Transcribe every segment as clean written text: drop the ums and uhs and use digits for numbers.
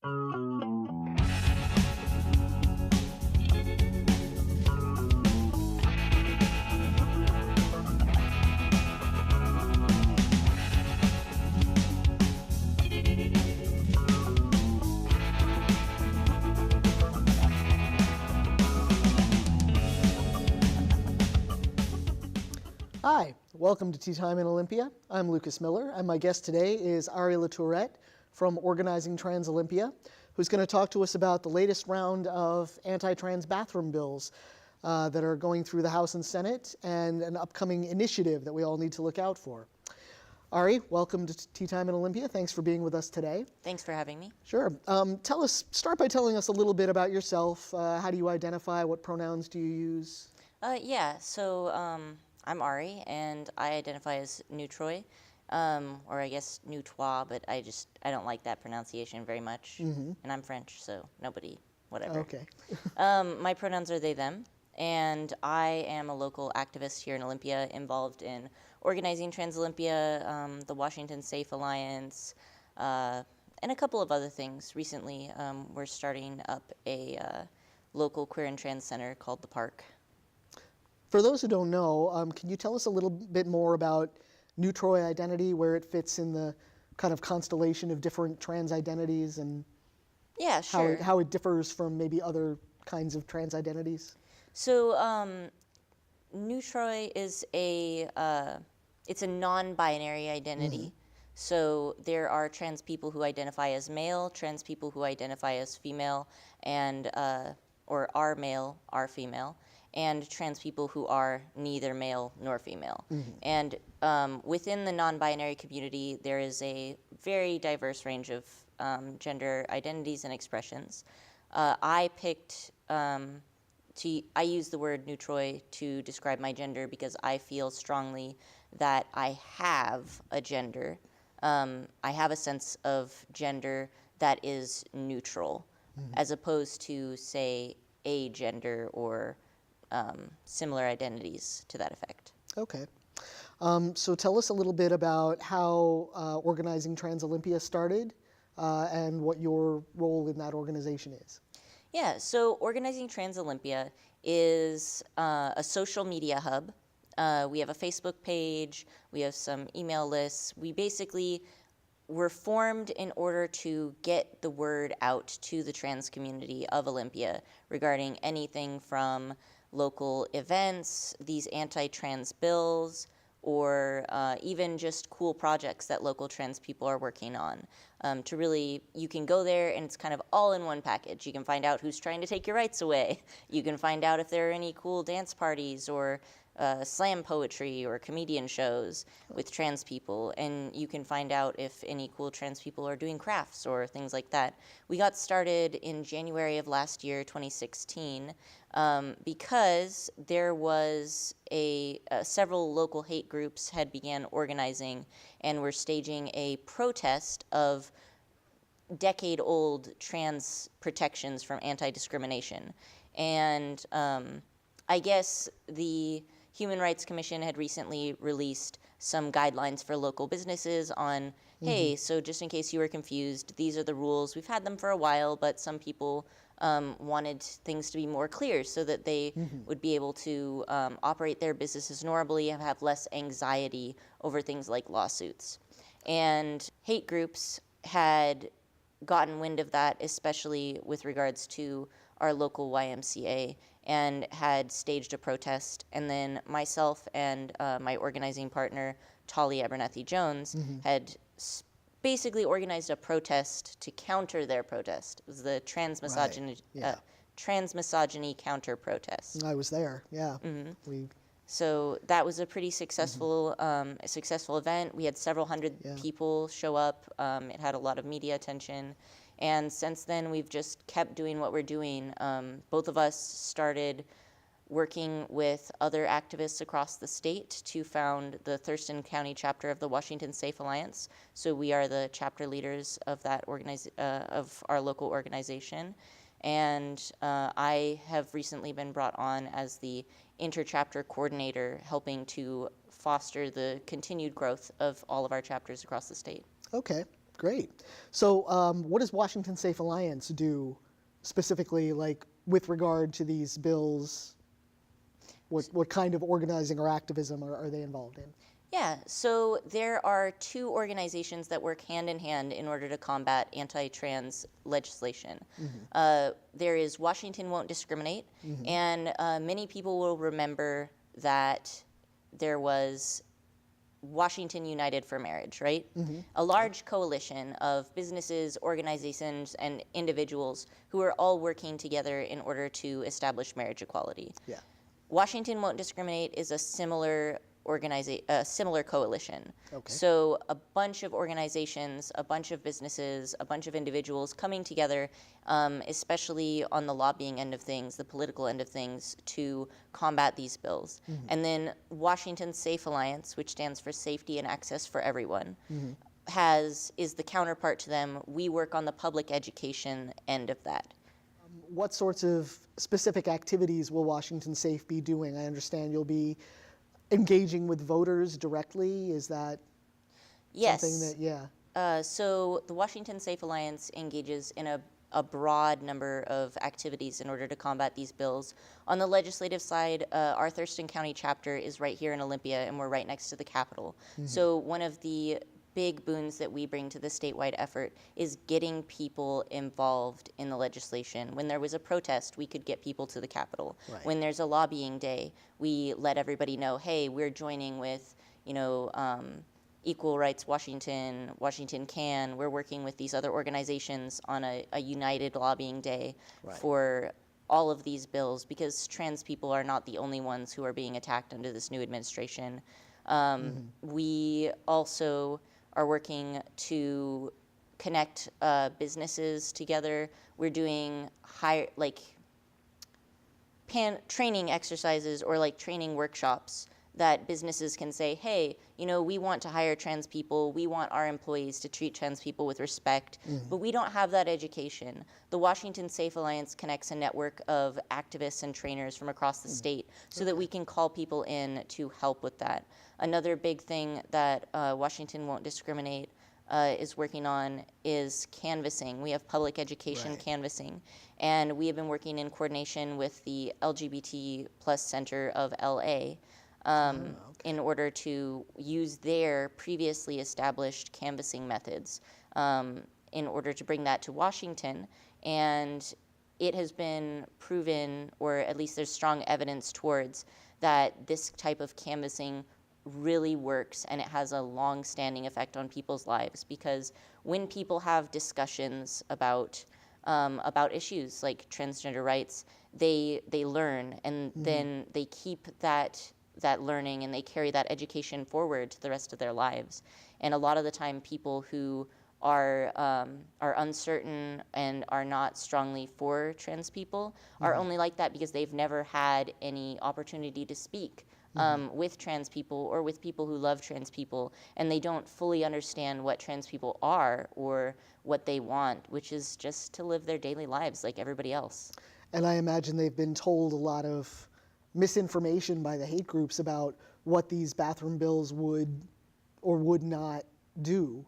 Hi, welcome to Tea Time in Olympia. I'm Lucas Miller, and my guest today is Ari LaTourette from Organizing Trans Olympia, who's going to talk to us about the latest round of anti-trans bathroom bills that are going through the House and Senate, and an upcoming initiative that we all need to look out for. Ari, welcome to Tea Time in Olympia. Thanks for being with us today. Thanks for having me. Sure. Start by telling us a little bit about yourself. How do you identify? What pronouns do you use? I'm Ari, and I identify as Neutroy, or I guess Neutrois, but I don't like that pronunciation very much. Mm-hmm. And I'm French, so nobody, whatever. Okay. My pronouns are they, them, and I am a local activist here in Olympia, involved in Organizing Trans Olympia, the Washington Safe Alliance, and a couple of other things. Recently, we're starting up a local queer and trans center called The Park. For those who don't know, can you tell us a little bit more about Neutroy identity, where it fits in the kind of constellation of different trans identities, and Yeah, sure. how it differs from maybe other kinds of trans identities? So, Neutroy is it's a non-binary identity. Mm-hmm. So there are trans people who identify as male, trans people who identify as female, and or are male, are female, and trans people who are neither male nor female. Mm-hmm. And within the non-binary community, there is a very diverse range of gender identities and expressions. I use the word Neutroy to describe my gender because I feel strongly that I have a gender. I have a sense of gender that is neutral, mm-hmm. as opposed to, say, a gender or similar identities to that effect. Okay. So tell us a little bit about how Organizing Trans Olympia started and what your role in that organization is. Yeah, so Organizing Trans Olympia is a social media hub. We have a Facebook page, we have some email lists. We basically were formed in order to get the word out to the trans community of Olympia regarding anything from local events, these anti-trans bills, or even just cool projects that local trans people are working on. You can go there and it's kind of all in one package. You can find out who's trying to take your rights away. You can find out if there are any cool dance parties or slam poetry or comedian shows with trans people, and you can find out if any cool trans people are doing crafts or things like that. We got started in January of last year, 2016, because there was several local hate groups had began organizing and were staging a protest of decade-old trans protections from anti-discrimination. And I guess the Human Rights Commission had recently released some guidelines for local businesses on, mm-hmm. hey, so just in case you were confused, these are the rules. We've had them for a while, but some people wanted things to be more clear so that they mm-hmm. would be able to operate their businesses normally and have less anxiety over things like lawsuits. And hate groups had gotten wind of that, especially with regards to our local YMCA, and had staged a protest. And then myself and my organizing partner, Tali Abernathy-Jones, mm-hmm. had basically organized a protest to counter their protest. It was the transmisogyny, transmisogyny counter protest. I was there, yeah. Mm-hmm. So that was a pretty successful, mm-hmm. successful event. We had several hundred people show up. It had a lot of media attention. And since then, we've just kept doing what we're doing. Both of us started working with other activists across the state to found the Thurston County chapter of the Washington Safe Alliance. So we are the chapter leaders of that of our local organization. And I have recently been brought on as the inter-chapter coordinator, helping to foster the continued growth of all of our chapters across the state. Okay. Great. So what does Washington Safe Alliance do specifically, like with regard to these bills? What kind of organizing or activism are they involved in? Yeah, so there are two organizations that work hand in hand in order to combat anti-trans legislation. There is Washington Won't Discriminate, and many people will remember that there was Washington United for Marriage, right? A large coalition of businesses, organizations, and individuals who are all working together in order to establish marriage equality. Yeah. Washington Won't Discriminate is a similar similar coalition. Okay. So a bunch of organizations, a bunch of businesses, a bunch of individuals coming together, especially on the lobbying end of things, the political end of things, to combat these bills. And then Washington Safe Alliance, which stands for Safety and Access for Everyone, is the counterpart to them. We work on the public education end of that. What sorts of specific activities will Washington Safe be doing? I understand you'll be engaging with voters directly. Is that something that, yeah? So the Washington Safe Alliance engages in a broad number of activities in order to combat these bills. On the legislative side, our Thurston County chapter is right here in Olympia, and we're right next to the Capitol. So one of the big boons that we bring to the statewide effort is getting people involved in the legislation. When there was a protest, we could get people to the Capitol. Right. When there's a lobbying day, we let everybody know, hey, we're joining with, Equal Rights Washington, Washington Can. We're working with these other organizations on a united lobbying day for all of these bills, because trans people are not the only ones who are being attacked under this new administration. We also are working to connect businesses together. We're doing training exercises or training workshops that businesses can say, hey, we want to hire trans people, we want our employees to treat trans people with respect, but we don't have that education. The Washington Safe Alliance connects a network of activists and trainers from across the state so that we can call people in to help with that. Another big thing that Washington Won't Discriminate is working on is canvassing. We have public education canvassing, and we have been working in coordination with the LGBT plus Center of LA in order to use their previously established canvassing methods in order to bring that to Washington. And it has been proven, or at least there's strong evidence towards, that this type of canvassing really works, and it has a long-standing effect on people's lives, because when people have discussions about issues like transgender rights, they learn, and then they keep that learning and they carry that education forward to the rest of their lives. And a lot of the time, people who are uncertain and are not strongly for trans people are only like that because they've never had any opportunity to speak with trans people or with people who love trans people, and they don't fully understand what trans people are or what they want, which is just to live their daily lives like everybody else. And I imagine they've been told a lot of misinformation by the hate groups about what these bathroom bills would or would not do.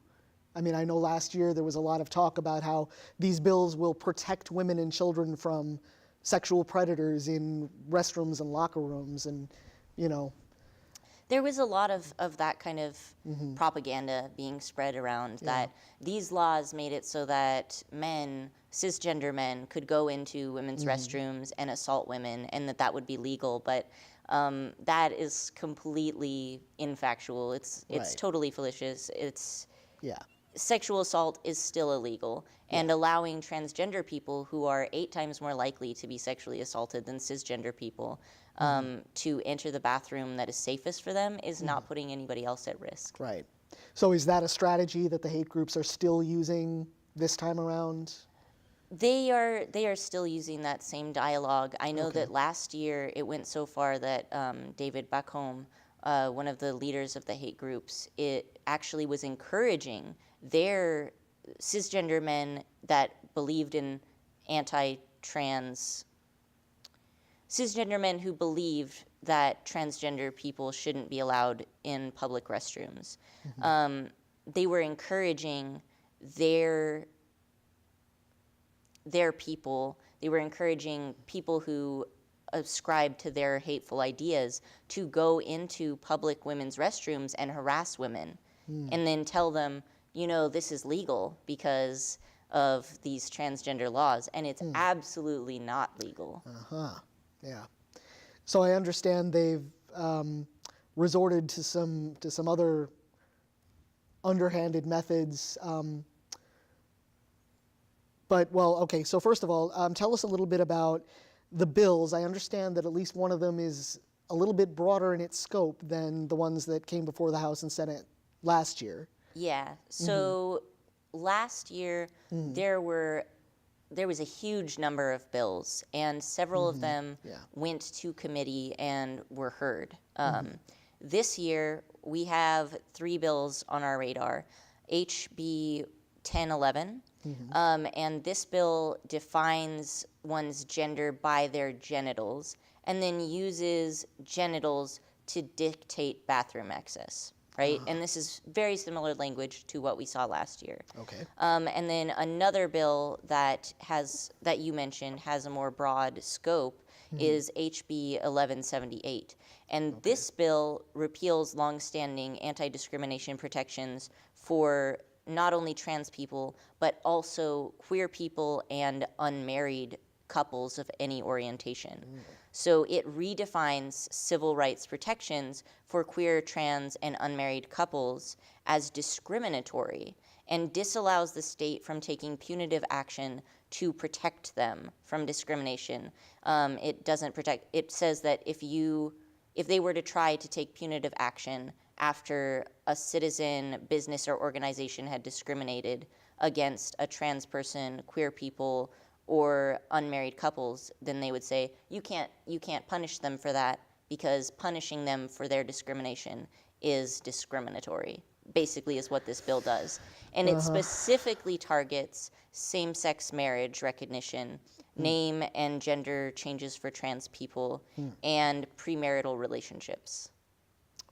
I mean, I know last year there was a lot of talk about how these bills will protect women and children from sexual predators in restrooms and locker rooms, and There was a lot of that kind of propaganda being spread around, that these laws made it so that men, cisgender men, could go into women's restrooms and assault women, and that would be legal. But that is completely infactual. It's totally fallacious. Sexual assault is still illegal, and allowing transgender people, who are 8 times more likely to be sexually assaulted than cisgender people, to enter the bathroom that is safest for them is not putting anybody else at risk. Right. So is that a strategy that the hate groups are still using this time around? They are still using that same dialogue. I know that last year it went so far that David Bacom, one of the leaders of the hate groups, it actually was encouraging their cisgender men that believed in cisgender men who believed that transgender people shouldn't be allowed in public restrooms. They were encouraging their people. They were encouraging people who ascribe to their hateful ideas to go into public women's restrooms and harass women, and then tell them, this is legal because of these transgender laws, and it's absolutely not legal. Yeah. So I understand they've resorted to some other underhanded methods. Okay, so first of all, tell us a little bit about the bills. I understand that at least one of them is a little bit broader in its scope than the ones that came before the House and Senate last year. Yeah, so last year there was a huge number of bills, and several of them went to committee and were heard. This year we have 3 bills on our radar. HB 1011, and this bill defines one's gender by their genitals and then uses genitals to dictate bathroom access, right? And this is very similar language to what we saw last year. Okay. And then another bill that you mentioned has a more broad scope is HB 1178. And this bill repeals longstanding anti-discrimination protections for not only trans people, but also queer people and unmarried couples of any orientation. So it redefines civil rights protections for queer, trans, and unmarried couples as discriminatory and disallows the state from taking punitive action to protect them from discrimination. It says that if they were to try to take punitive action after a citizen, business, or organization had discriminated against a trans person, queer people, or unmarried couples, then they would say, you can't punish them for that because punishing them for their discrimination is discriminatory, basically is what this bill does. And it specifically targets same-sex marriage recognition, name and gender changes for trans people, and premarital relationships.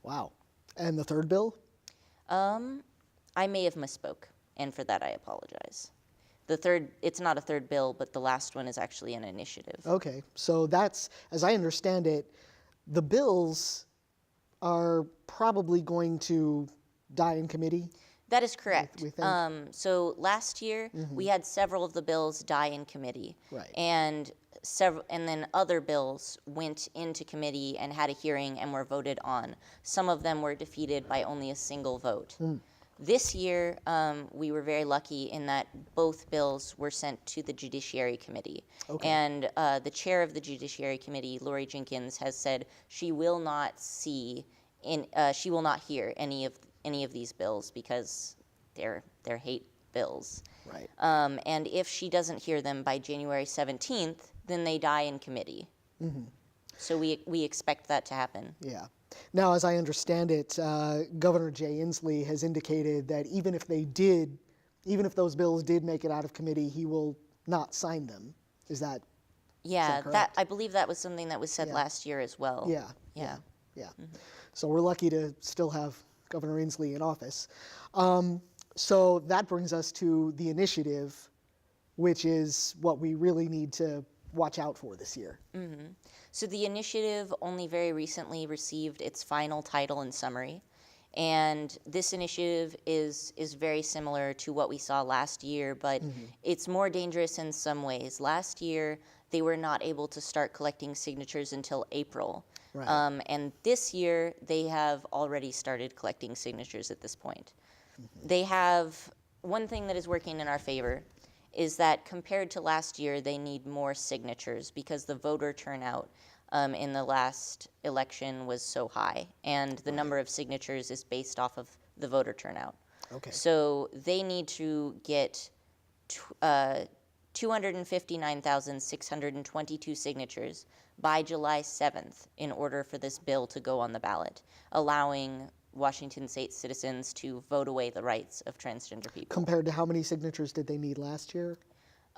Wow. And the third bill? I may have misspoke, and for that I apologize. It's not a third bill, but the last one is actually an initiative. Okay, so that's, as I understand it, the bills are probably going to die in committee? That is correct. We think? So last year, we had several of the bills die in committee. Right. And then other bills went into committee and had a hearing and were voted on. Some of them were defeated by only a single vote. This year, we were very lucky in that both bills were sent to the Judiciary Committee. Okay. And the chair of the Judiciary Committee, Lori Jenkins, has said she will not hear any of these bills because they're hate bills. Right. And if she doesn't hear them by January 17th, then they die in committee. So we expect that to happen. Yeah. Now, as I understand it, Governor Jay Inslee has indicated that even if those bills did make it out of committee, he will not sign them. Is that correct? I believe that was something that was said last year as well. Yeah. So we're lucky to still have Governor Inslee in office. So that brings us to the initiative, which is what we really need to watch out for this year. So the initiative only very recently received its final title and summary, and this initiative is very similar to what we saw last year, but it's more dangerous in some ways. Last year, they were not able to start collecting signatures until April. Right. And this year, they have already started collecting signatures at this point. They have one thing that is working in our favor is that compared to last year, they need more signatures because the voter turnout in the last election was so high, and the number of signatures is based off of the voter turnout. Okay. So they need to get 259,622 signatures by July 7th in order for this bill to go on the ballot, allowing Washington State citizens to vote away the rights of transgender people. Compared to how many signatures did they need last year?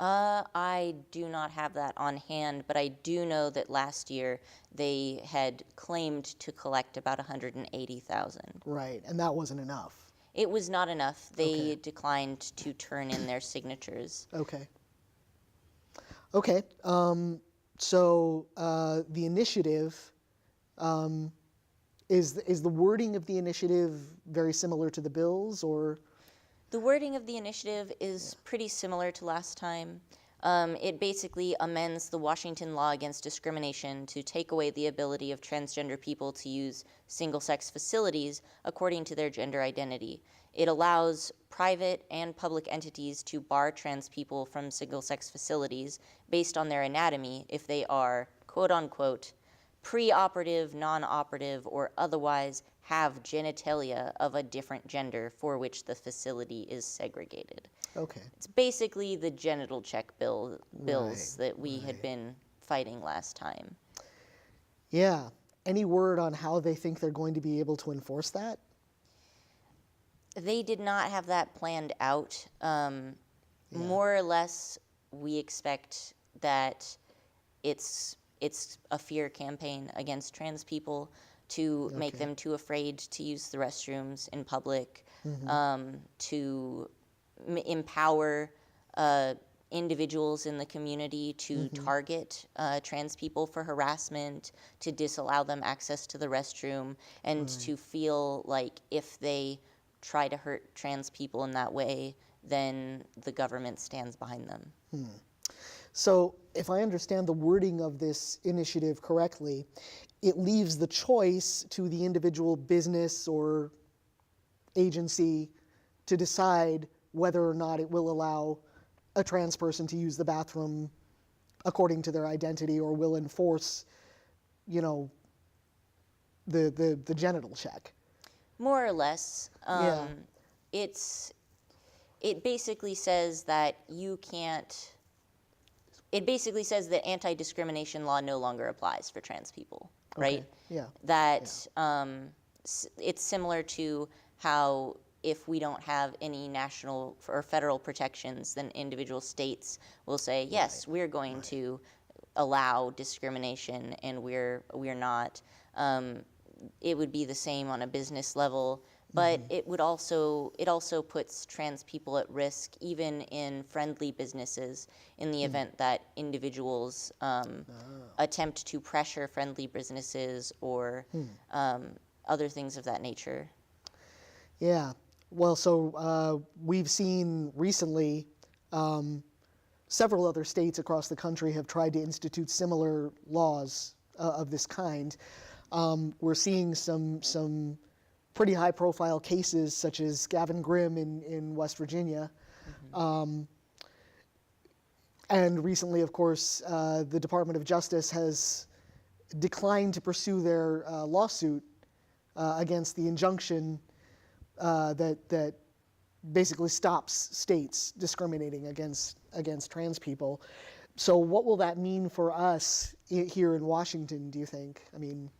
I do not have that on hand, but I do know that last year they had claimed to collect about 180,000. Right, and that wasn't enough. It was not enough. They Okay. declined to turn in their signatures. Okay. Okay. So the initiative, is the wording of the initiative very similar to the bills, or? The wording of the initiative is pretty similar to last time. It basically amends the Washington law against discrimination to take away the ability of transgender people to use single-sex facilities according to their gender identity. It allows private and public entities to bar trans people from single-sex facilities based on their anatomy if they are, quote-unquote, preoperative, non-operative, or otherwise have genitalia of a different gender for which the facility is segregated. Okay. It's basically the genital check bills Right, that we had been fighting last time. Yeah. Any word on how they think they're going to be able to enforce that? They did not have that planned out. More or less, we expect that it's a fear campaign against trans people to make them too afraid to use the restrooms in public, to empower individuals in the community to target trans people for harassment, to disallow them access to the restroom, and to feel like if they try to hurt trans people in that way, then the government stands behind them. So, if I understand the wording of this initiative correctly, it leaves the choice to the individual business or agency to decide whether or not it will allow a trans person to use the bathroom according to their identity, or will enforce, you know, the genital check. More or less. Yeah. It basically says that you can't. It basically says that anti-discrimination law no longer applies for trans people, right? Yeah. That it's similar to how if we don't have any national or federal protections, then individual states will say, yes, we're going to allow discrimination, and we're not. It would be the same on a business level, but it also puts trans people at risk, even in friendly businesses, in the event that individuals attempt to pressure friendly businesses or other things of that nature. Yeah. Well, so we've seen recently several other states across the country have tried to institute similar laws of this kind. We're seeing some pretty high-profile cases, such as Gavin Grimm in West Virginia. And recently, of course, the Department of Justice has declined to pursue their lawsuit against the injunction that basically stops states discriminating against trans people. So what will that mean for us here in Washington, do you think? I mean...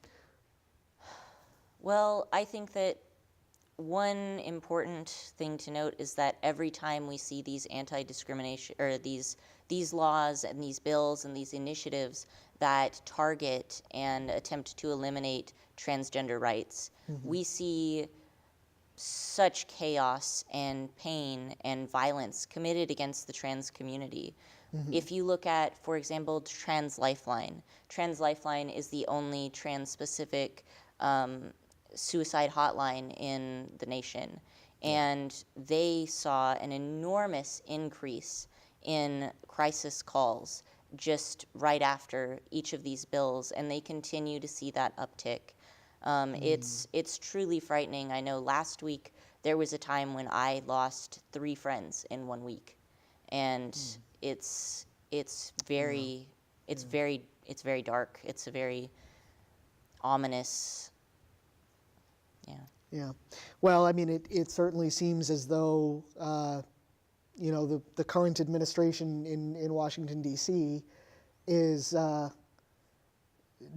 Well, I think that one important thing to note is that every time we see these anti-discrimination, or these laws and these bills and these initiatives that target and attempt to eliminate transgender rights, we see such chaos and pain and violence committed against the trans community. If you look at, for example, Trans Lifeline is the only trans-specific suicide hotline in the nation. And they saw an enormous increase in crisis calls just right after each of these bills, and they continue to see that uptick. It's truly frightening. I know last week there was a time when I lost 3 friends in 1 week, and it's very dark. It's a very ominous. Yeah. Well, I mean, it certainly seems as though, you know, the current administration in Washington, D.C. is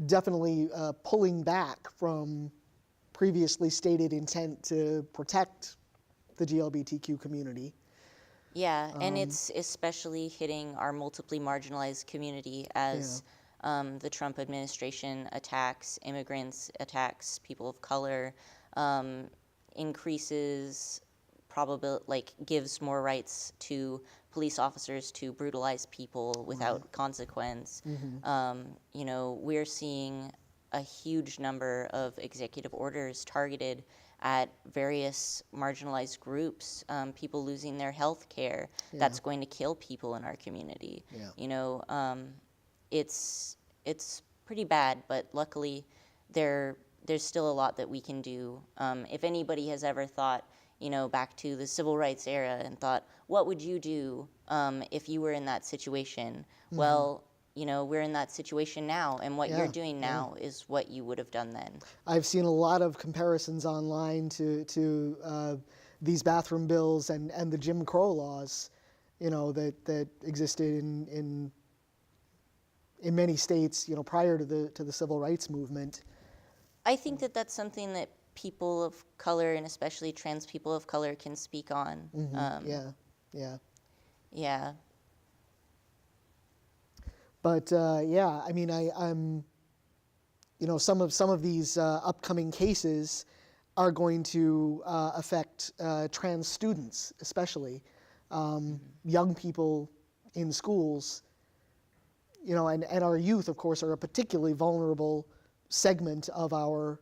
definitely pulling back from previously stated intent to protect the GLBTQ community. Yeah, and it's especially hitting our multiply marginalized community as the Trump administration attacks immigrants, attacks people of color, increases gives more rights to police officers to brutalize people without consequence. You know, we're seeing a huge number of executive orders targeted at various marginalized groups, people losing their health care. That's going to kill people in our community. You know, it's pretty bad, but luckily there's still a lot that we can do. If anybody has ever thought, you know, back to the civil rights era and thought, what would you do if you were in that situation? Well, you know, we're in that situation now, and what you're doing now is what you would have done then. I've seen a lot of comparisons online to these bathroom bills and the Jim Crow laws, you know, that existed in many states, you know, prior to the civil rights movement. I think that that's something that people of color, and especially trans people of color, can speak on. Yeah. But yeah, I mean, I'm, you know, some of these upcoming cases are going to affect trans students, especially young people in schools. You know, and our youth, of course, are a particularly vulnerable segment of our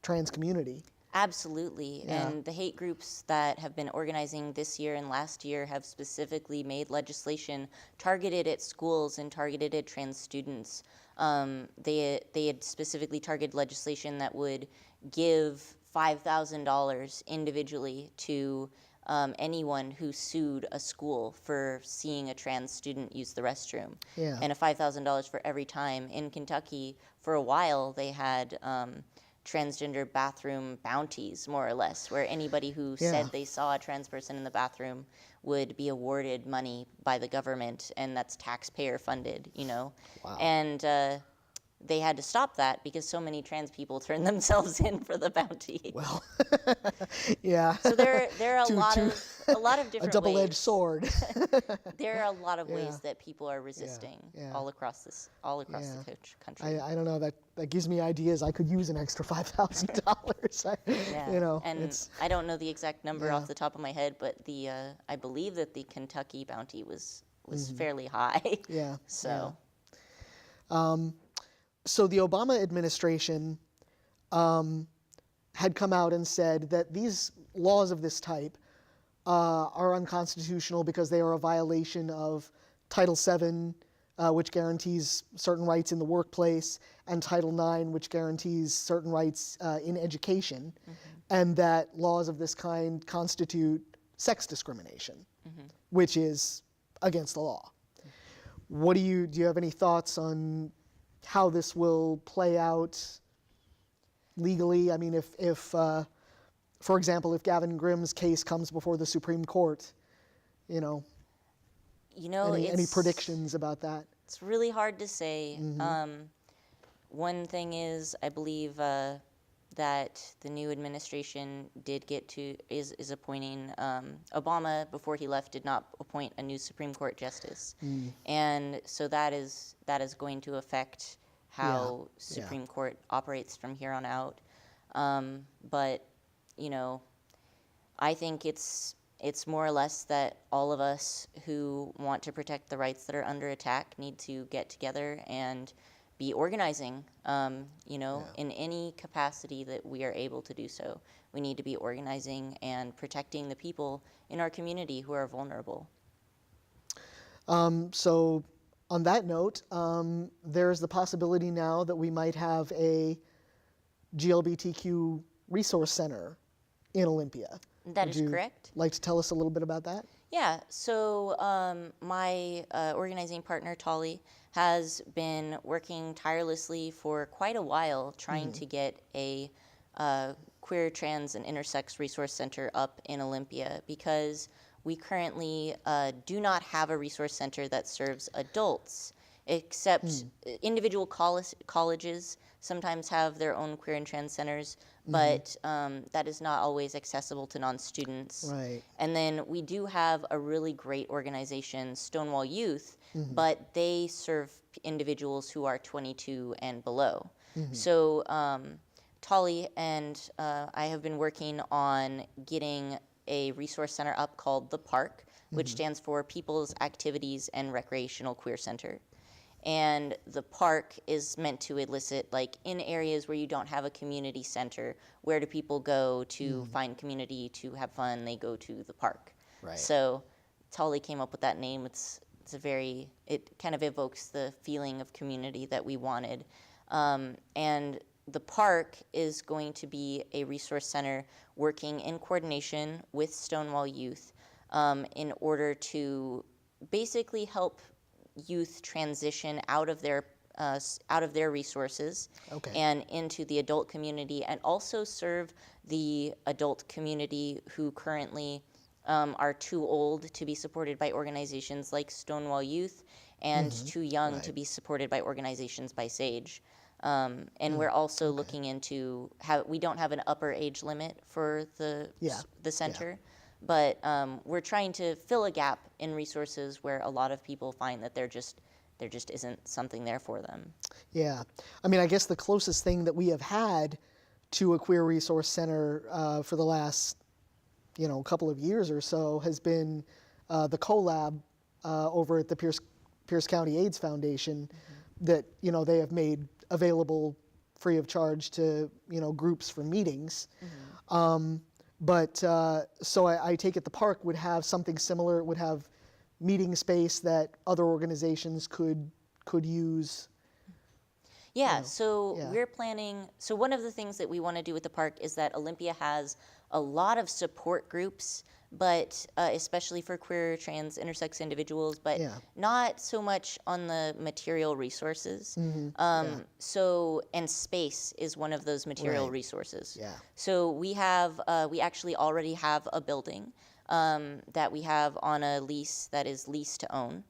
trans community. Absolutely. And the hate groups that have been organizing this year and last year have specifically made legislation targeted at schools and targeted at trans students. They had specifically targeted legislation that would give $5,000 individually to anyone who sued a school for seeing a trans student use the restroom. And a $5,000 for every time. In Kentucky, for a while, they had transgender bathroom bounties, more or less, where anybody who said they saw a trans person in the bathroom would be awarded money by the government, and that's taxpayer funded, you know. And they had to stop that because so many trans people turned themselves in for the bounty. Well, So there are a lot of different a double-edged ways. sword. There are a lot of ways that people are resisting all across the country. I don't know, that gives me ideas. I could use an extra $5,000. You know, and I don't know the exact number off the top of my head, but I believe that the Kentucky bounty was fairly high. So. So the Obama administration had come out and said that these laws of this type are unconstitutional because they are a violation of Title VII, which guarantees certain rights in the workplace, and Title IX, which guarantees certain rights in education, and that laws of this kind constitute sex discrimination, which is against the law. Do you have any thoughts on how this will play out legally? I mean, if for example, if Gavin Grimm's case comes before the Supreme Court, you know, any predictions about that? It's really hard to say. One thing is, I believe that the new administration is appointing Obama, before he left, did not appoint a new Supreme Court justice, and so that is going to affect how Supreme Court operates from here on out. But you know, I think it's more or less that all of us who want to protect the rights that are under attack need to get together and be organizing, you know, in any capacity that we are able to do so. We need to be organizing and protecting the people in our community who are vulnerable. So on that note, there's the possibility now that we might have a GLBTQ resource center in Olympia. That is correct. Like to tell us a little bit about that? Yeah, so my organizing partner, Tolly, has been working tirelessly for quite a while trying to get a queer, trans, and intersex resource center up in Olympia, because we currently do not have a resource center that serves adults, except individual colleges sometimes have their own queer and trans centers, but that is not always accessible to non-students. Right. And then we do have a really great organization, Stonewall Youth, but they serve individuals who are 22 and below. So Tolly and I have been working on getting a resource center up called The Park, which stands for People's Activities and Recreational Queer Center. And the park is meant to elicit, like, in areas where you don't have a community center, where do people go to find community, to have fun? They go to the park. Right. So Tully came up with that name. It kind of evokes the feeling of community that we wanted. And the park is going to be a resource center working in coordination with Stonewall Youth in order to basically help youth transition out of their resources and into the adult community, and also serve the adult community who currently are too old to be supported by organizations like Stonewall Youth and too young to be supported by organizations by SAGE. And we're also looking into how we don't have an upper age limit for the center. But we're trying to fill a gap in resources where a lot of people find that there just isn't something there for them. Yeah. I mean, I guess the closest thing that we have had to a queer resource center for the last, couple of years or so has been the collab over at the Pierce County AIDS Foundation that, they have made available free of charge to, groups for meetings. But so I take it the park would have something similar. It would have meeting space that other organizations could use. Yeah, so we're planning, so one of the things that we want to do with the park is that Olympia has a lot of support groups, but especially for queer, trans, intersex individuals, but not so much on the material resources. So, and space is one of those material resources. Yeah. So we actually already have a building that we have on a lease that is lease to own,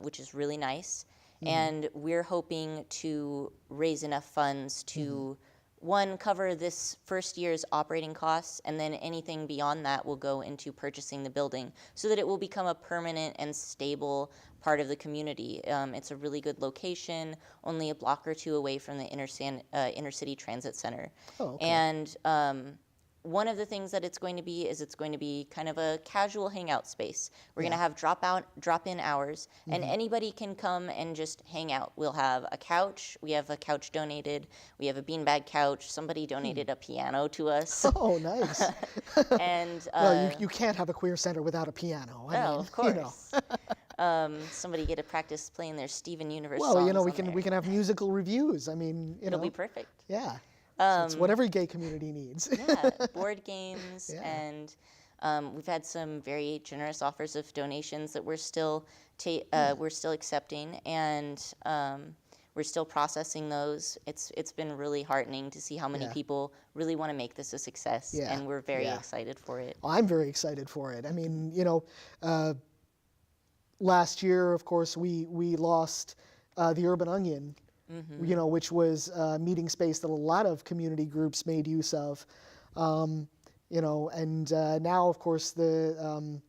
which is really nice. And we're hoping to raise enough funds to, one, cover this first year's operating costs, and then anything beyond that will go into purchasing the building so that it will become a permanent and stable part of the community. It's a really good location, only a block or two away from the inner city transit center. And one of the things that it's going to be is it's going to be kind of a casual hangout space. We're going to have drop-in hours, and anybody can come and just hang out. We'll have a couch. We have a couch donated. We have a beanbag couch. Somebody donated a piano to us. Oh, nice. And well, you can't have a queer center without a piano. I mean, of course. Somebody get to practice playing their Steven Universe well, songs. we can have musical reviews. I mean, it'll be perfect. Yeah. So it's what every gay community needs. Yeah, board games, and we've had some very generous offers of donations that we're still accepting, and we're still processing those. It's been really heartening to see how many people really want to make this a success, and we're very excited for it. Well, I'm very excited for it. I mean, last year, of course, we lost the Urban Onion. Which was a meeting space that a lot of community groups made use of, and now, of course, the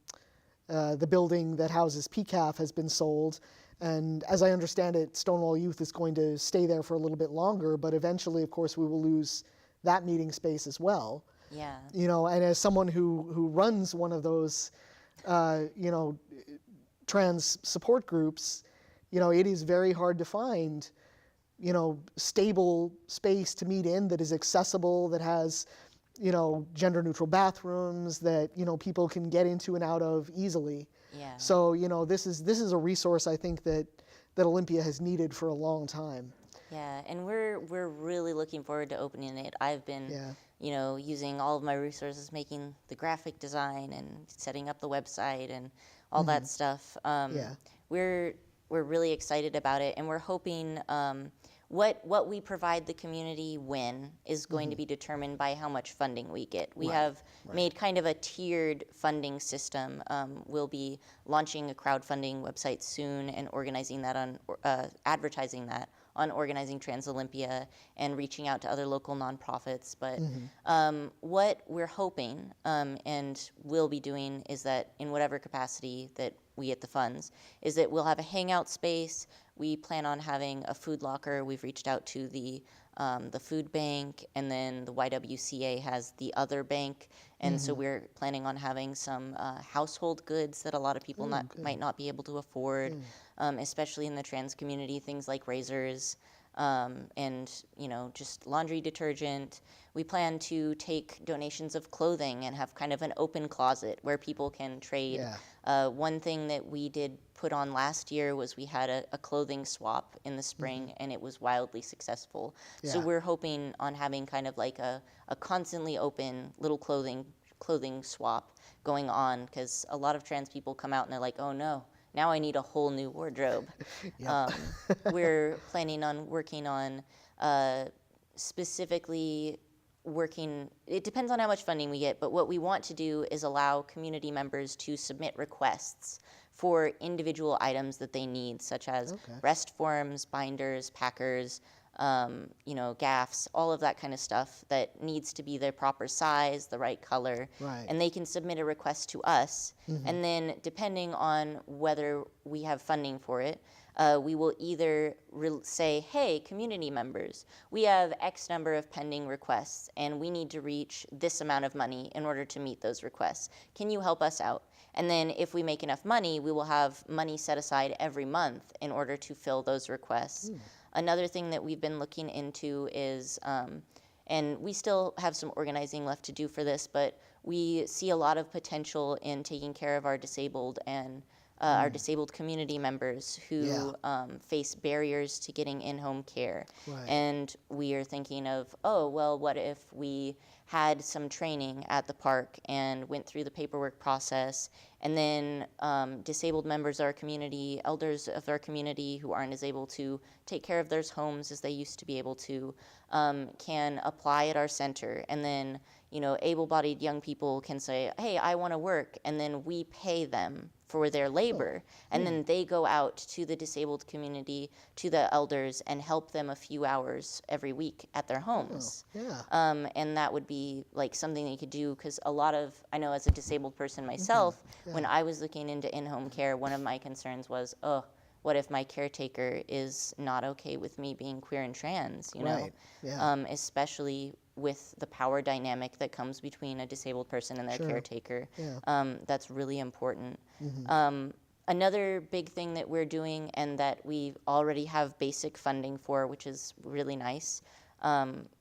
building that houses PCAF has been sold, and as I understand it, Stonewall Youth is going to stay there for a little bit longer, but eventually, of course, we will lose that meeting space as well. Yeah. And as someone who runs one of those, trans support groups, it is very hard to find stable space to meet in that is accessible, that has, gender neutral bathrooms that, people can get into and out of easily. Yeah. So, this is a resource I think that Olympia has needed for a long time. Yeah, and we're really looking forward to opening it. I've been, using all of my resources, making the graphic design and setting up the website and all that stuff. We're really excited about it, and we're hoping what we provide the community when is going to be determined by how much funding we get. We have made kind of a tiered funding system. We'll be launching a crowdfunding website soon and organizing that on advertising that on Organizing Trans Olympia and reaching out to other local nonprofits. But what we're hoping and will be doing is that in whatever capacity that we get the funds, is that we'll have a hangout space. We plan on having a food locker. We've reached out to the food bank, and then the YWCA has the other bank, and so we're planning on having some household goods that a lot of people might not be able to afford, especially in the trans community, things like razors, and just laundry detergent. We plan to take donations of clothing and have kind of an open closet where people can trade. One thing that we did put on last year was we had a clothing swap in the spring, and it was wildly successful. So we're hoping on having kind of like a constantly open little clothing swap going on, because a lot of trans people come out and they're like, oh no, now I need a whole new wardrobe. We're planning on working on specifically it depends on how much funding we get, but what we want to do is allow community members to submit requests for individual items that they need, such as rest forms, binders, packers, gaffs, all of that kind of stuff that needs to be their proper size, the right color, and they can submit a request to us, and then depending on whether we have funding for it, we will either say, hey, community members, we have X number of pending requests, and we need to reach this amount of money in order to meet those requests. Can you help us out? And then if we make enough money, we will have money set aside every month in order to fill those requests. Another thing that we've been looking into is, and we still have some organizing left to do for this, but we see a lot of potential in taking care of our disabled and our disabled community members who face barriers to getting in-home care. And we are thinking of, oh, well, what if we had some training at the park and went through the paperwork process, and then disabled members of our community, elders of our community who aren't as able to take care of their homes as they used to be able to, can apply at our center. And then, able-bodied young people can say, hey, I want to work, and then we pay them for their labor, and then they go out to the disabled community, to the elders, and help them a few hours every week at their homes. And that would be like something they could do, because I know as a disabled person myself, when I was looking into in-home care, one of my concerns was, oh, what if my caretaker is not okay with me being queer and trans, especially with the power dynamic that comes between a disabled person and their caretaker. That's really important. Another big thing that we're doing, and that we already have basic funding for, which is really nice,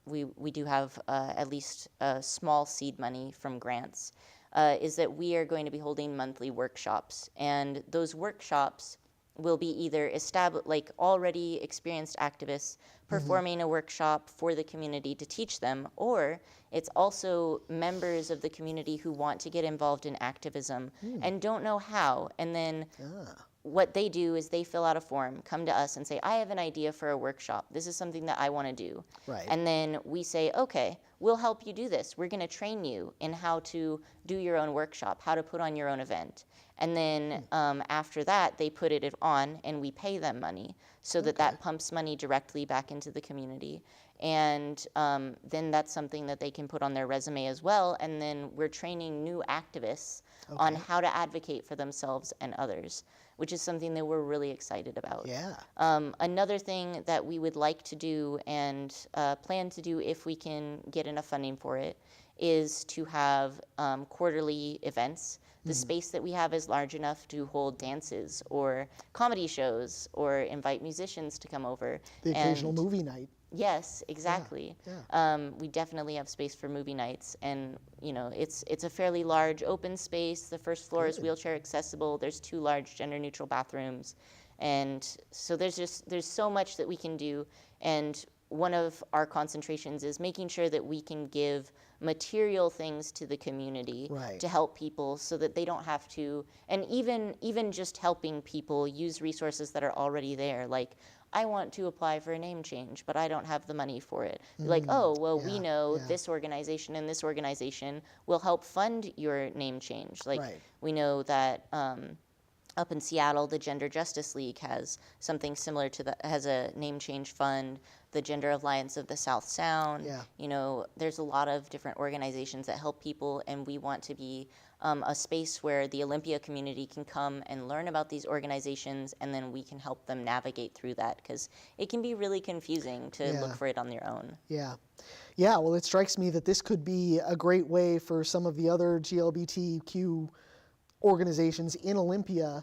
we do have at least small seed money from grants, is that we are going to be holding monthly workshops. And those workshops will be either already experienced activists performing a workshop for the community to teach them, or it's also members of the community who want to get involved in activism and don't know how. And then what they do is they fill out a form, come to us and say, I have an idea for a workshop. This is something that I want to do. And then we say, okay, we'll help you do this. We're going to train you in how to do your own workshop, how to put on your own event. And then after that, they put it on, and we pay them money, so that pumps money directly back into the community. And then that's something that they can put on their resume as well. And then we're training new activists on how to advocate for themselves and others, which is something that we're really excited about. Another thing that we would like to do and plan to do, if we can get enough funding for it, is to have quarterly events. The space that we have is large enough to hold dances or comedy shows or invite musicians to come over. The occasional movie night. Yes, exactly. We definitely have space for movie nights, and it's a fairly large open space. The first floor is wheelchair accessible. There's 2 large gender-neutral bathrooms, and so there's so much that we can do. And one of our concentrations is making sure that we can give material things to the community to help people, so that they don't have to, and even just helping people use resources that are already there. Like, I want to apply for a name change, but I don't have the money for it. Like, oh, well, we know this organization and this organization will help fund your name change. Like, we know that up in Seattle, the Gender Justice League has something similar to that, has a name change fund. The Gender Alliance of the South Sound. Yeah. You know, there's a lot of different organizations that help people, and we want to be a space where the Olympia community can come and learn about these organizations, and then we can help them navigate through that, because it can be really confusing to look for it on their own. Yeah. Yeah, well, it strikes me that this could be a great way for some of the other GLBTQ organizations in Olympia,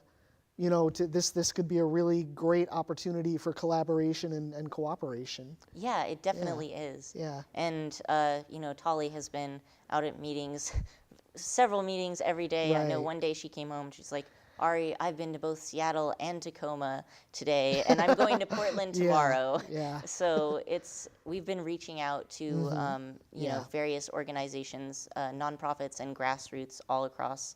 you know, this could be a really great opportunity for collaboration and cooperation. Yeah, it definitely is. Yeah. And, you know, Tali has been out at meetings, several meetings every day. I know Right. one day she came home, she's like, Ari, I've been to both Seattle and Tacoma today, and I'm going to Portland tomorrow. Yeah. So we've been reaching out to, you Yeah. know, various organizations, nonprofits and grassroots all across,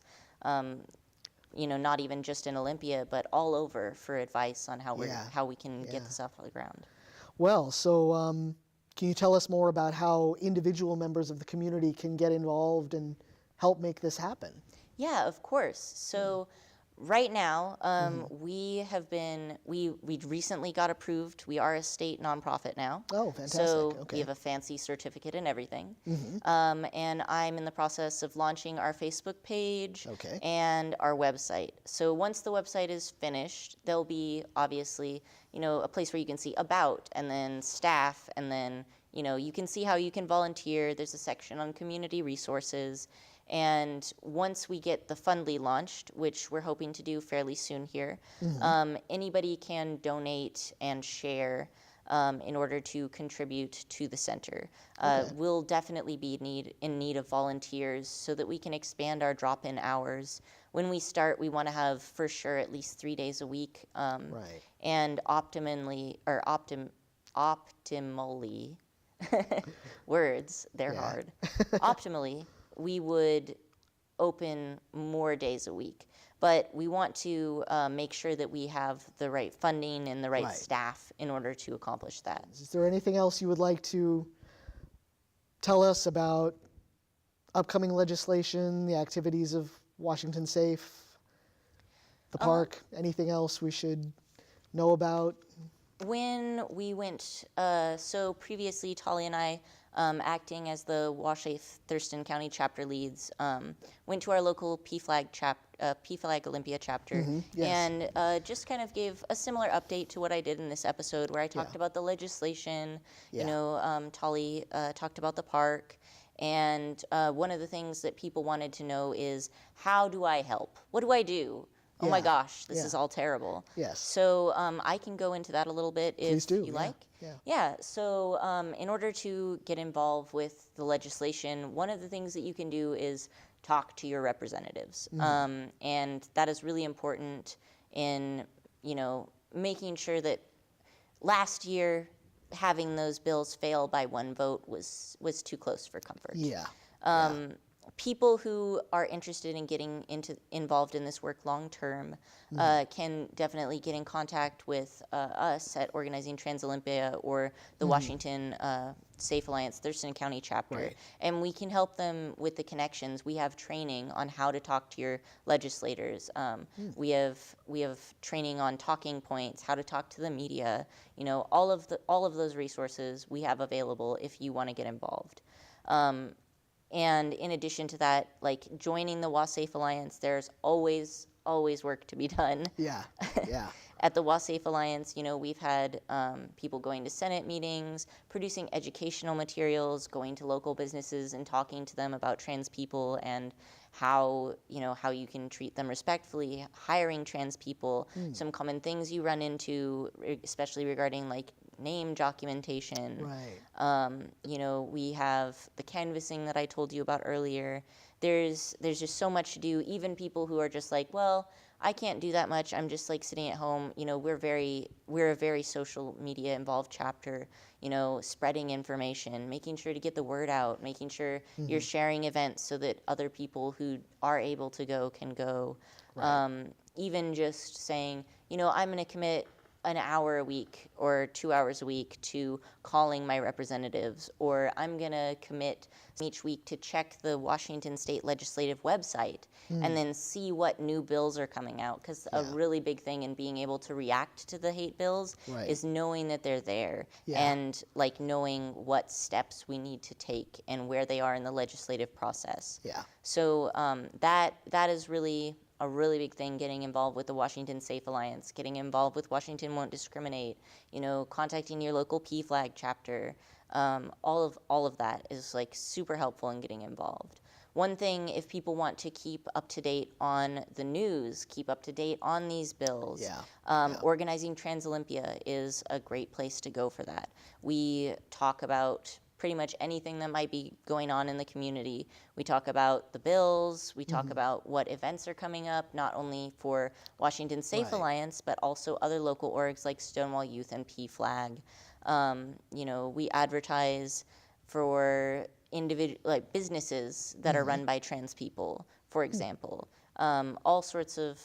you know, not even just in Olympia, but all over for advice on how how we can get this off the ground. Well, so can you tell us more about how individual members of the community can get involved and help make this happen? Yeah, of course. So right now, we recently got approved. We are a state nonprofit now. Oh, fantastic. So Okay. we have a fancy certificate and everything. And I'm in the process of launching our Facebook page Okay. and our website. So once the website is finished, there'll be obviously, you know, a place where you can see about, and then staff, and then, you know, you can see how you can volunteer. There's a section on community resources. And once we get the Fundly launched, which we're hoping to do fairly soon here, anybody can donate and share in order to contribute to the center. We'll definitely be in need of volunteers so that we can expand our drop-in hours. When we start, we want to have for sure at least 3 days a week, Right. and optimally words, they're hard. Optimally, we would open more days a week, but we want to make sure that we have the right funding and the right staff in order to accomplish that. Is there anything else you would like to tell us about upcoming legislation, the activities of Washington Safe, the park? Anything else we should know about? When we went, so previously Tali and I, acting as the Washae Thurston County chapter leads, went to our local PFLAG Olympia chapter, and just kind of gave a similar update to what I did in this episode, where I talked about the legislation. You know, Tali talked about the park, and one of the things that people wanted to know is, how do I help? What do I do? Oh my gosh, this is all terrible. Yes. So I can go into that a little bit if Please do. you like. Yeah. Yeah, so in order to get involved with the legislation, one of the things that you can do is talk to your representatives. And that is really important in, you know, making sure that last year having those bills fail by one vote was too close for comfort. Yeah. People who are interested in getting involved in this work long term can definitely get in contact with us at Organizing Trans Olympia or the Washington Safe Alliance Thurston County chapter, and we can help them with the connections. We have training on how to talk to your legislators. We have training on talking points, how to talk to the media. You know, all of those resources we have available if you want to get involved. And in addition to that, like joining the WASAFE Alliance, there's always work to be done. Yeah. At the WASAFE Alliance, you know, we've had people going to Senate meetings, producing educational materials, going to local businesses and talking to them about trans people and how you can treat them respectfully, hiring trans people, some common things you run into, especially regarding like name documentation. Right. You know, we have the canvassing that I told you about earlier. There's just so much to do. Even people who are just like, well, I can't do that much. I'm just like sitting at home. You know, we're a very social media involved chapter. You know, spreading information, making sure to get the word out, making sure you're sharing events so that other people who are able to go can go. Right. Even just saying, you know, I'm going to commit an hour a week or 2 hours a week to calling my representatives, or I'm going to commit each week to check the Washington State Legislative website and then see what new bills are coming out. Because a really big thing in being able to react to the hate bills is knowing that they're there and like knowing what steps we need to take and where they are in the legislative process. So that is really a really big thing, getting involved with the Washington Safe Alliance, getting involved with Washington Won't Discriminate, you know, contacting your local PFLAG chapter. All of that is like super helpful in getting involved. One thing, if people want to keep up to date on the news, keep up to date on these bills, Organizing Trans Olympia is a great place to go for that. We talk about pretty much anything that might be going on in the community. We talk about the bills, we talk about what events are coming up, not only for Washington Safe Alliance, but also other local orgs like Stonewall Youth and PFLAG. You know, we advertise for like businesses that are run by trans people, for example. All sorts of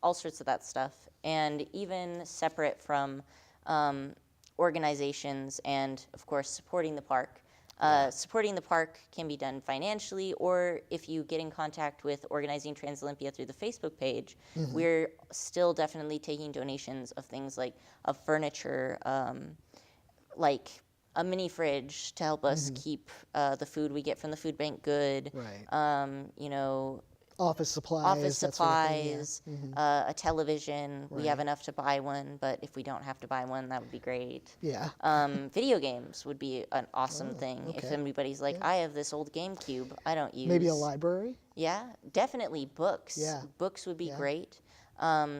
that stuff, and even separate from organizations and, of course, supporting the park. Supporting the park can be done financially, or if you get in contact with Organizing Trans Olympia through the Facebook page, we're still definitely taking donations of things like of furniture, like a mini fridge to help us keep the food we get from the food bank good. You know, office supplies, a television. We have enough to buy one, but if we don't have to buy one, that would be great. Video games would be an awesome thing. If anybody's like, I have this old GameCube I don't use. Maybe a library? Yeah, definitely books. Books would be great.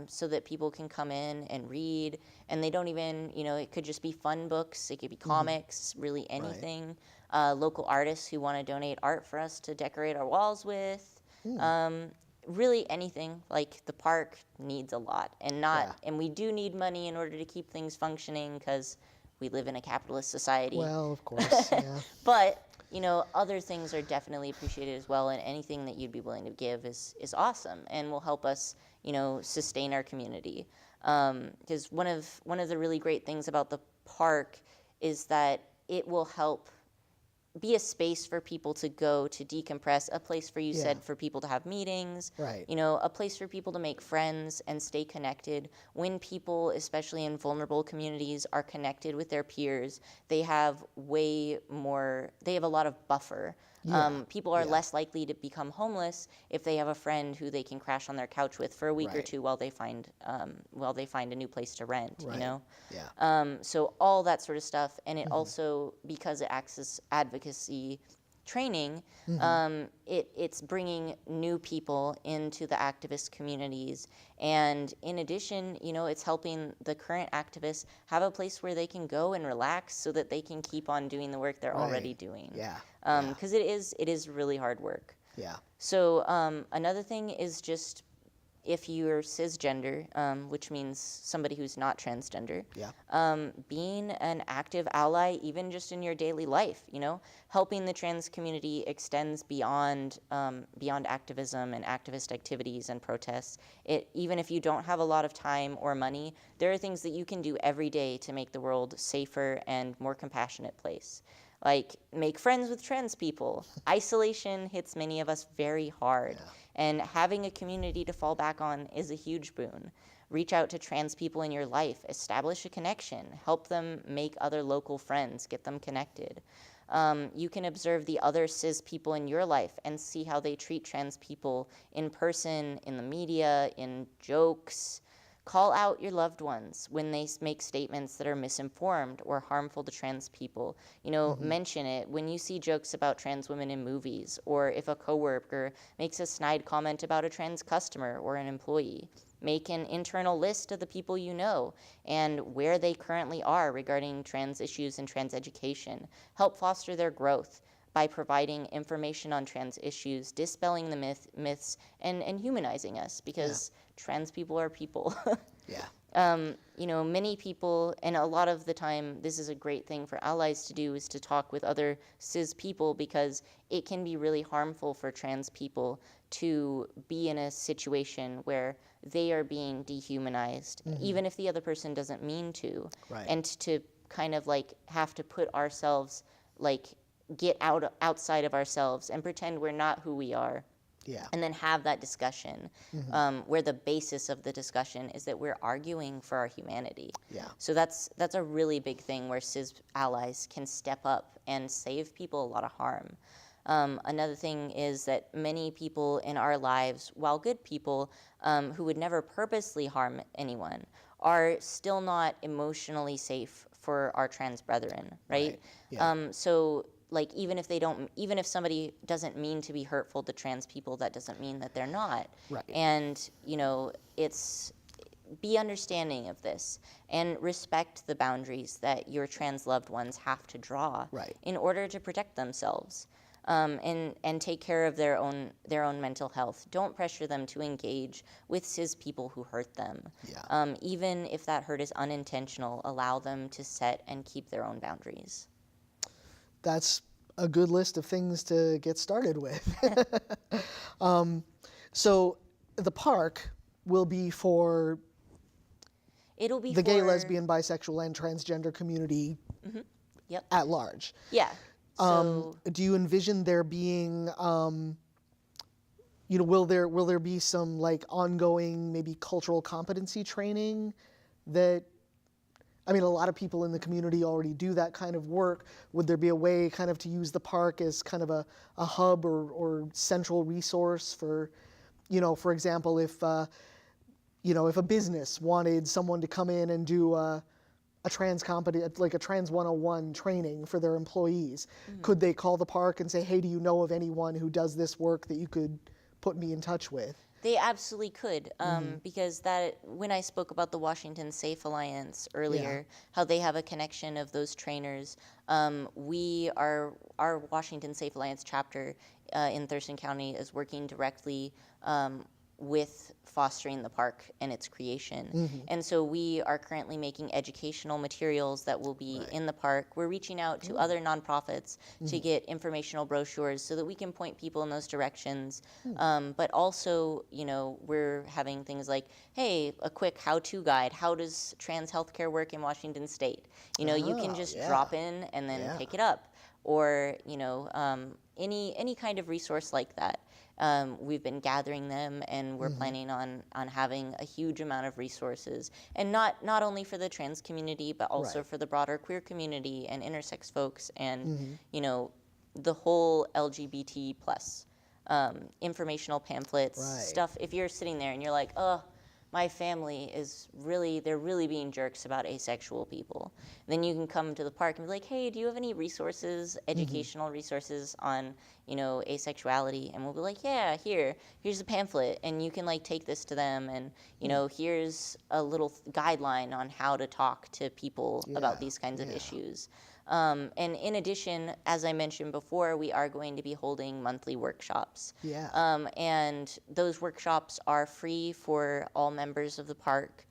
So that people can come in and read, and they don't even, you know, it could just be fun books, it could be comics, really anything. Local artists who want to donate art for us to decorate our walls with. Really anything. Like, the park needs a lot, and and we do need money in order to keep things functioning, because we live in a capitalist society. Well, of course, But, you know, other things are definitely appreciated as well, and anything that you'd be willing to give is awesome and will help us, you know, sustain our community. Because one of the really great things about the park is that it will help be a space for people to go to decompress, a place for, you said, for people to have meetings, you know, a place for people to make friends and stay connected. When people, especially in vulnerable communities, are connected with their peers, they have a lot of buffer. People are less likely to become homeless if they have a friend who they can crash on their couch with for a week or two while they find a new place to rent. You know, so all that sort of stuff, and it also, because it acts as advocacy training, it's bringing new people into the activist communities, and in addition, you know, it's helping the current activists have a place where they can go and relax so that they can keep on doing the work they're already doing. Because it is really hard work. So another thing is just, if you're cisgender, which means somebody who's not transgender, being an active ally, even just in your daily life, you know, helping the trans community extends beyond activism and activist activities and protests. Even if you don't have a lot of time or money, there are things that you can do every day to make the world safer and more compassionate place. Like, make friends with trans people. Isolation hits many of us very hard. And having a community to fall back on is a huge boon. Reach out to trans people in your life, establish a connection, help them make other local friends, get them connected. You can observe the other cis people in your life and see how they treat trans people in person, in the media, in jokes. Call out your loved ones when they make statements that are misinformed or harmful to trans people. You know, mention it when you see jokes about trans women in movies, or if a coworker makes a snide comment about a trans customer or an employee. Make an internal list of the people you know and where they currently are regarding trans issues and trans education. Help foster their growth by providing information on trans issues, dispelling the myths, and humanizing us, because trans people are people. You know, many people, and a lot of the time, this is a great thing for allies to do, is to talk with other cis people, because it can be really harmful for trans people to be in a situation where they are being dehumanized, even if the other person doesn't mean to. Right. And to kind of like have to put ourselves, like get outside of ourselves and pretend we're not who we are. Yeah. And then have that discussion where the basis of the discussion is that we're arguing for our humanity. Yeah. So that's a really big thing where cis allies can step up and save people a lot of harm. Another thing is that many people in our lives, while good people who would never purposely harm anyone, are still not emotionally safe for our trans brethren, right? Yeah. So like even if somebody doesn't mean to be hurtful to trans people, that doesn't mean that they're not. Right. And it's be understanding of this and respect the boundaries that your trans loved ones have to draw Right. in order to protect themselves. And take care of their own mental health. Don't pressure them to engage with cis people who hurt them. Yeah. Even if that hurt is unintentional, allow them to set and keep their own boundaries. That's a good list of things to get started with. So the park will be for It'll be the for gay, lesbian, bisexual, and transgender community Yep. at large. Yeah. So Do you envision there being, will there be some like ongoing maybe cultural competency training that, I mean, a lot of people in the community already do that kind of work. Would there be a way kind of to use the park as kind of a hub or central resource for, for example, if a business wanted someone to come in and do a trans like a trans 101 training for their employees, could they call the park and say, hey, do you know of anyone who does this work that you could put me in touch with? they absolutely could, because that when I spoke about the Washington Safe Alliance earlier, how they have a connection of those trainers, our Washington Safe Alliance chapter in Thurston County is working directly with fostering the park and its creation. And so we are currently making educational materials that will be in the park. We're reaching out to other nonprofits to get informational brochures so that we can point people in those directions. But also, we're having things like, hey, a quick how-to guide. How does trans healthcare work in Washington State? You can just drop in and then pick it up. Or, any kind of resource like that. We've been gathering them, and we're planning on having a huge amount of resources, and not only for the trans community, but also for the broader queer community and intersex folks, and the whole LGBT plus informational pamphlets stuff. If you're sitting there and you're like, oh, my family they're really being jerks about asexual people, then you can come to the park and be like, hey, do you have any resources, educational resources on, asexuality? And we'll be like, yeah, here's a pamphlet, and you can like take this to them, and here's a little guideline on how to talk to people about these kinds of issues. And in addition, as I mentioned before, we are going to be holding monthly workshops. And those workshops are free for all members of the park.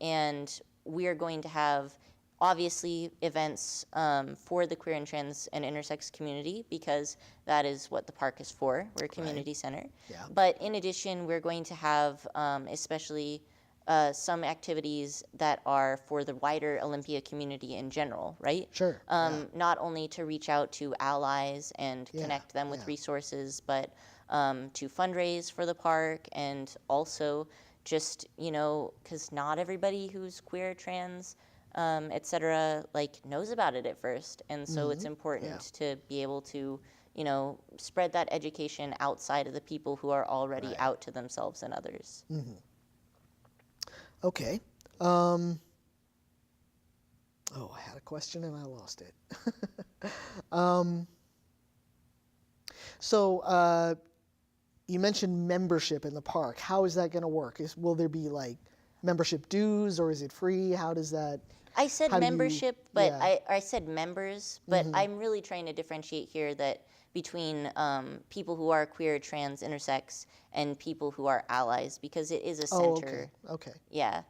And we are going to have, obviously, events for the queer and trans and intersex community, because that is what the park is for. We're a community center. But in addition, we're going to have especially some activities that are for the wider Olympia community in general, right? Sure. Not only to reach out to allies and connect them with resources, but to fundraise for the park, and also just, because not everybody who's queer, trans, etc., knows about it at first. And so it's important to be able to, spread that education outside of the people who are already out to themselves and others. Okay. I had a question and I lost it. So you mentioned membership in the park. How is that going to work? Will there be like membership dues, or is it free? How does that? I said membership, but I said members, but I'm really trying to differentiate here that between people who are queer, trans, intersex, and people who are allies, because it is a center. Okay. Yeah.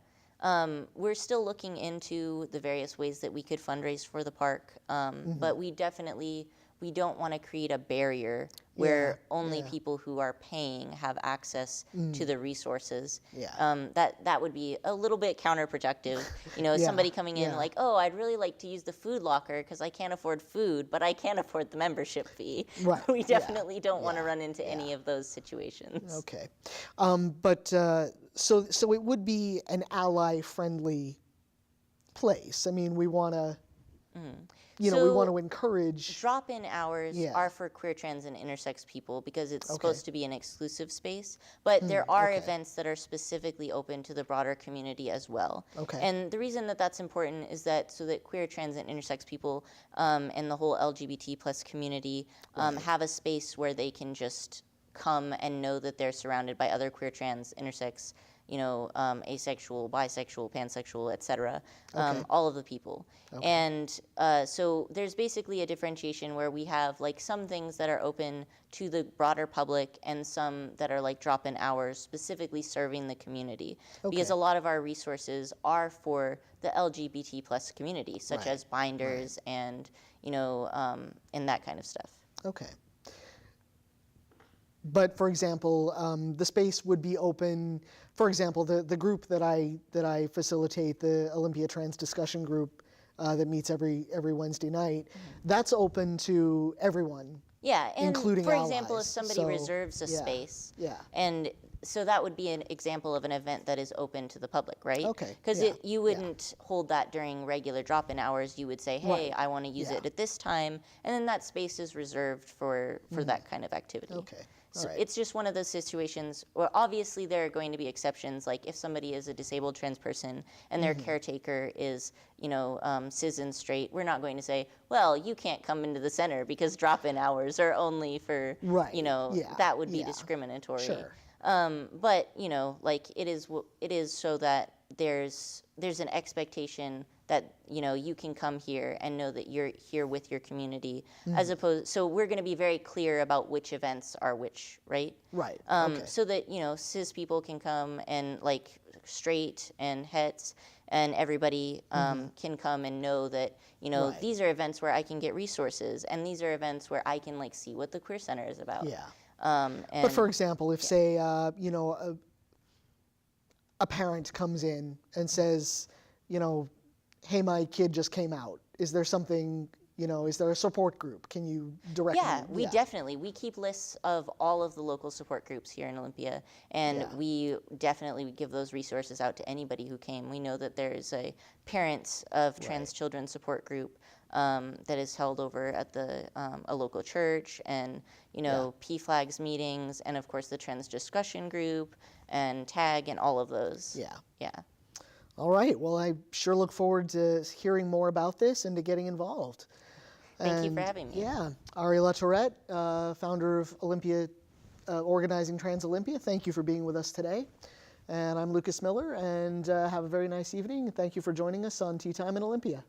We're still looking into the various ways that we could fundraise for the park, but we definitely we don't want to create a barrier where only people who are paying have access to the resources. That would be a little bit counterproductive. You know, somebody coming in like, oh, I'd really like to use the food locker because I can't afford food, but I can't afford the membership fee. Right. We definitely don't want to run into any of those situations. Okay. So it would be an ally-friendly place. I mean, we want to, we want to encourage. Drop-in hours are for queer, trans, and intersex people because it's supposed to be an exclusive space. But there are events that are specifically open to the broader community as well. Okay. And the reason that that's important is that so that queer, trans, and intersex people and the whole LGBT plus community have a space where they can just come and know that they're surrounded by other queer, trans, intersex, asexual, bisexual, pansexual, etc., all of the people. And so there's basically a differentiation where we have like some things that are open to the broader public and some that are like drop-in hours specifically serving the community. Because a lot of our resources are for the LGBT plus community, such as binders and, and that kind of stuff. Okay. But for example, the space would be open. For example, the group that I facilitate, the Olympia Trans Discussion Group, that meets every Wednesday night, that's open to everyone. Yeah, and including for allies. example, if somebody reserves a space, and so that would be an example of an event that is open to the public, right? Okay. Because you wouldn't hold that during regular drop-in hours. You would say, hey, I want to use it at this time, and then that space is reserved for that kind of activity. Okay. So it's just one of those situations where obviously there are going to be exceptions. Like if somebody is a disabled trans person and their caretaker is, cis and straight, we're not going to say, well, you can't come into the center because drop-in hours are only for, that would be discriminatory. Sure. But it is so that there's an expectation that you can come here and know that you're here with your community, as opposed. So we're going to be very clear about which events are which, right? Right. So that cis people can come and like straight and hets and everybody can come and know that these are events where I can get resources and these are events where I can like see what the Queer Center is about. Yeah. But for example, if say a parent comes in and says, hey, my kid just came out. Is there something, is there a support group? Can you direct me? Definitely. We keep lists of all of the local support groups here in Olympia, and we definitely give those resources out to anybody who came. We know that there's a parents of trans children support group that is held over at a local church, and PFLAG's meetings, and of course the trans discussion group, and TAG, and all of those. Yeah. All right. Well, I sure look forward to hearing more about this and to getting involved. Thank you for having me. Yeah. Ari LaTourette, founder of Olympia, organizing Trans Olympia. Thank you for being with us today. And I'm Lucas Miller, and have a very nice evening. Thank you for joining us on Tea Time in Olympia.